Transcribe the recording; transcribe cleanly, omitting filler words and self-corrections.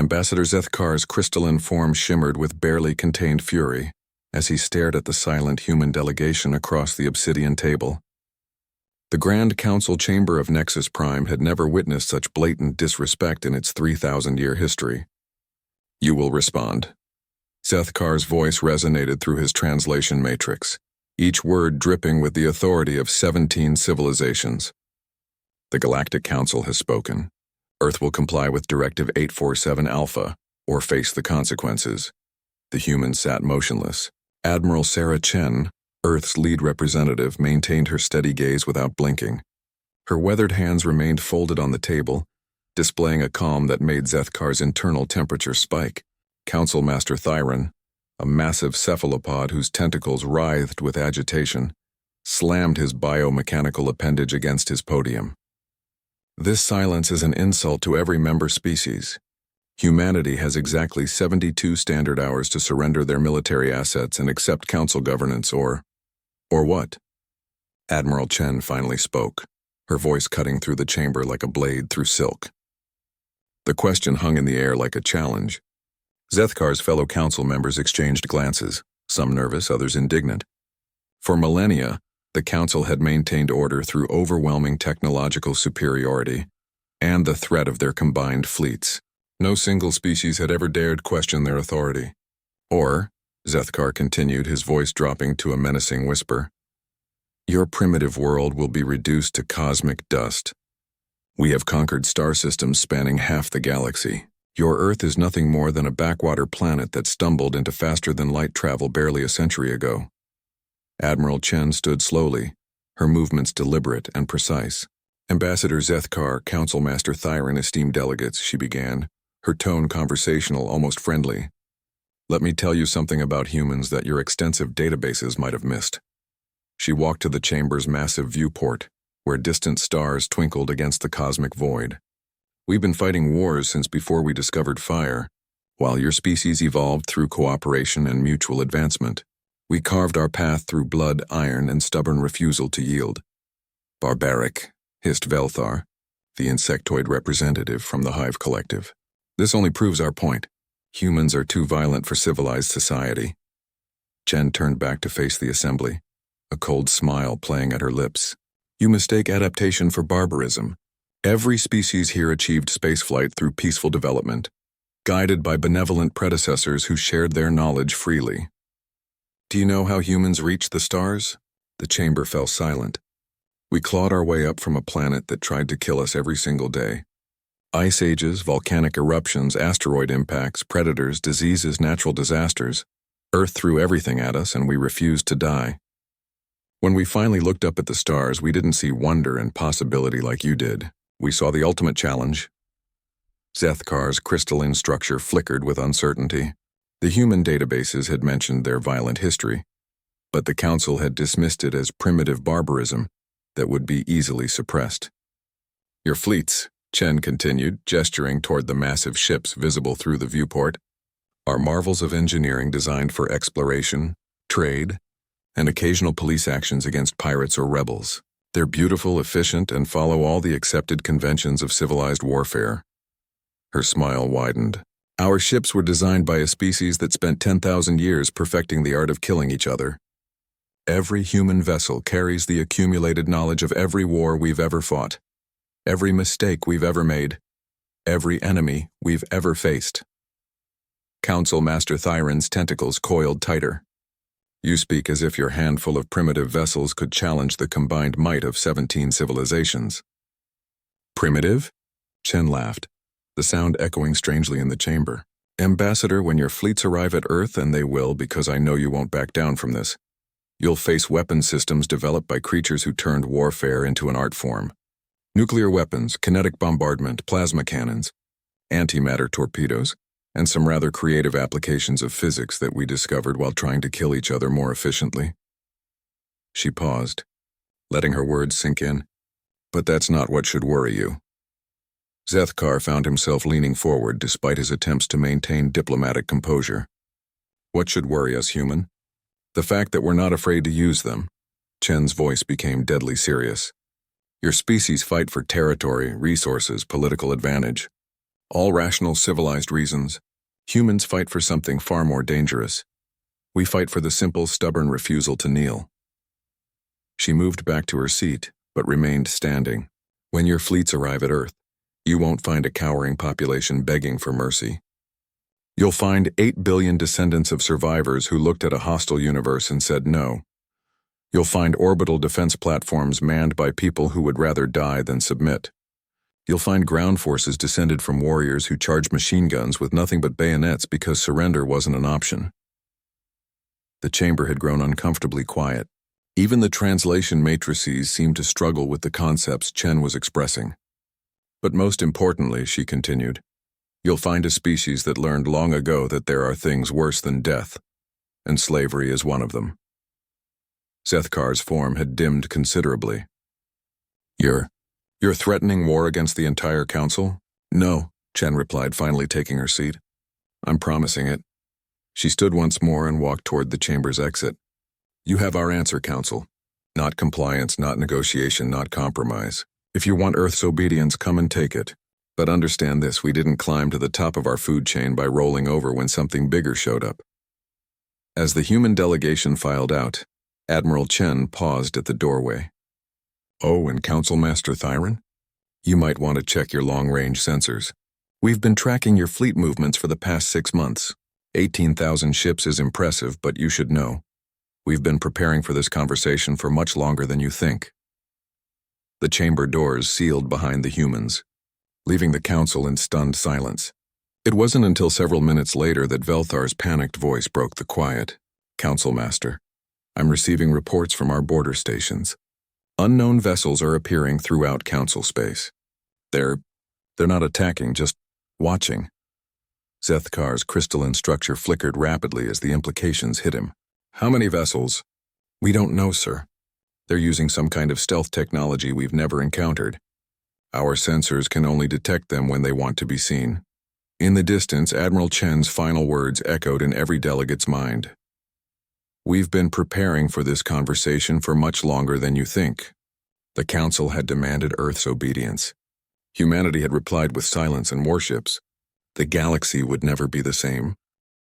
Ambassador Zethkar's crystalline form shimmered with barely contained fury as he stared at the silent human delegation across the obsidian table. The Grand Council chamber of Nexus Prime had never witnessed such blatant disrespect in its 3,000-year history. "You will respond." Zethkar's voice resonated through his translation matrix, each word dripping with the authority of 17 civilizations. "The Galactic Council has spoken. Earth will comply with Directive 847 Alpha, or face the consequences." The humans sat motionless. Admiral Sarah Chen, Earth's lead representative, maintained her steady gaze without blinking. Her weathered hands remained folded on the table, displaying a calm that made Zethkar's internal temperature spike. Council Master Thyron, a massive cephalopod whose tentacles writhed with agitation, slammed his biomechanical appendage against his podium. "This silence is an insult to every member species. Humanity has exactly 72 standard hours to surrender their military assets and accept council governance or what?" Admiral Chen finally spoke, her voice cutting through the chamber like a blade through silk. The question hung in the air like a challenge. Zethkar's fellow council members exchanged glances, some nervous, others indignant. For millennia, the council had maintained order through overwhelming technological superiority and the threat of their combined fleets. No single species had ever dared question their authority. "Or," Zethkar continued, his voice dropping to a menacing whisper, "your primitive world will be reduced to cosmic dust. We have conquered star systems spanning half the galaxy. Your Earth is nothing more than a backwater planet that stumbled into faster-than-light travel barely a century ago." Admiral Chen stood slowly, her movements deliberate and precise. "Ambassador Zethkar, Council Master Thyron, esteemed delegates," she began, her tone conversational, almost friendly. "Let me tell you something about humans that your extensive databases might have missed." She walked to the chamber's massive viewport, where distant stars twinkled against the cosmic void. "We've been fighting wars since before we discovered fire, while your species evolved through cooperation and mutual advancement. We carved our path through blood, iron, and stubborn refusal to yield." "Barbaric," hissed Velthar, the insectoid representative from the Hive Collective. "This only proves our point. Humans are too violent for civilized society." Chen turned back to face the assembly, a cold smile playing at her lips. "You mistake adaptation for barbarism. Every species here achieved spaceflight through peaceful development, guided by benevolent predecessors who shared their knowledge freely. Do you know how humans reached the stars?" The chamber fell silent. "We clawed our way up from a planet that tried to kill us every single day. Ice ages, volcanic eruptions, asteroid impacts, predators, diseases, natural disasters. Earth threw everything at us, and we refused to die. When we finally looked up at the stars, we didn't see wonder and possibility like you did. We saw the ultimate challenge." Zethkar's crystalline structure flickered with uncertainty. The human databases had mentioned their violent history, but the council had dismissed it as primitive barbarism that would be easily suppressed. "Your fleets," Chen continued, gesturing toward the massive ships visible through the viewport, "are marvels of engineering designed for exploration, trade, and occasional police actions against pirates or rebels. They're beautiful, efficient, and follow all the accepted conventions of civilized warfare." Her smile widened. "Our ships were designed by a species that spent 10,000 years perfecting the art of killing each other. Every human vessel carries the accumulated knowledge of every war we've ever fought, every mistake we've ever made, every enemy we've ever faced." Council Master Thyron's tentacles coiled tighter. "You speak as if your handful of primitive vessels could challenge the combined might of 17 civilizations." "Primitive?" Chen laughed, the sound echoing strangely in the chamber. "Ambassador, when your fleets arrive at Earth, and they will because I know you won't back down from this, you'll face weapon systems developed by creatures who turned warfare into an art form. Nuclear weapons, kinetic bombardment, plasma cannons, antimatter torpedoes, and some rather creative applications of physics that we discovered while trying to kill each other more efficiently." She paused, letting her words sink in. "But that's not what should worry you." Zethkar found himself leaning forward despite his attempts to maintain diplomatic composure. "What should worry us, human? The fact that we're not afraid to use them." Chen's voice became deadly serious. "Your species fight for territory, resources, political advantage. All rational, civilized reasons. Humans fight for something far more dangerous. We fight for the simple, stubborn refusal to kneel. She moved back to her seat, but remained standing. When your fleets arrive at Earth, you won't find a cowering population begging for mercy. You'll find 8 billion descendants of survivors who looked at a hostile universe and said no. You'll find orbital defense platforms manned by people who would rather die than submit. You'll find ground forces descended from warriors who charged machine guns with nothing but bayonets because surrender wasn't an option. The chamber had grown uncomfortably quiet. Even the translation matrices seemed to struggle with the concepts Chen was expressing. But most importantly, she continued, you'll find a species that learned long ago that there are things worse than death, and slavery is one of them. Zethkar's form had dimmed considerably. You're threatening war against the entire council? No, Chen replied, finally taking her seat. I'm promising it. She stood once more and walked toward the chamber's exit. You have our answer, Council. Not compliance, not negotiation, not compromise. If you want Earth's obedience, come and take it. But understand this, we didn't climb to the top of our food chain by rolling over when something bigger showed up. As the human delegation filed out, Admiral Chen paused at the doorway. Oh, and Council Master Thyron? You might want to check your long-range sensors. We've been tracking your fleet movements for the past 6 months. 18,000 ships is impressive, but you should know. We've been preparing for this conversation for much longer than you think. The chamber doors sealed behind the humans, leaving the council in stunned silence. It wasn't until several minutes later that Velthar's panicked voice broke the quiet. Council Master, I'm receiving reports from our border stations. Unknown vessels are appearing throughout council space. They're not attacking, just watching. Zethkar's crystalline structure flickered rapidly as the implications hit him. How many vessels? We don't know, sir. They're using some kind of stealth technology we've never encountered. Our sensors can only detect them when they want to be seen. In the distance, Admiral Chen's final words echoed in every delegate's mind. We've been preparing for this conversation for much longer than you think. The Council had demanded Earth's obedience. Humanity had replied with silence and warships. The galaxy would never be the same.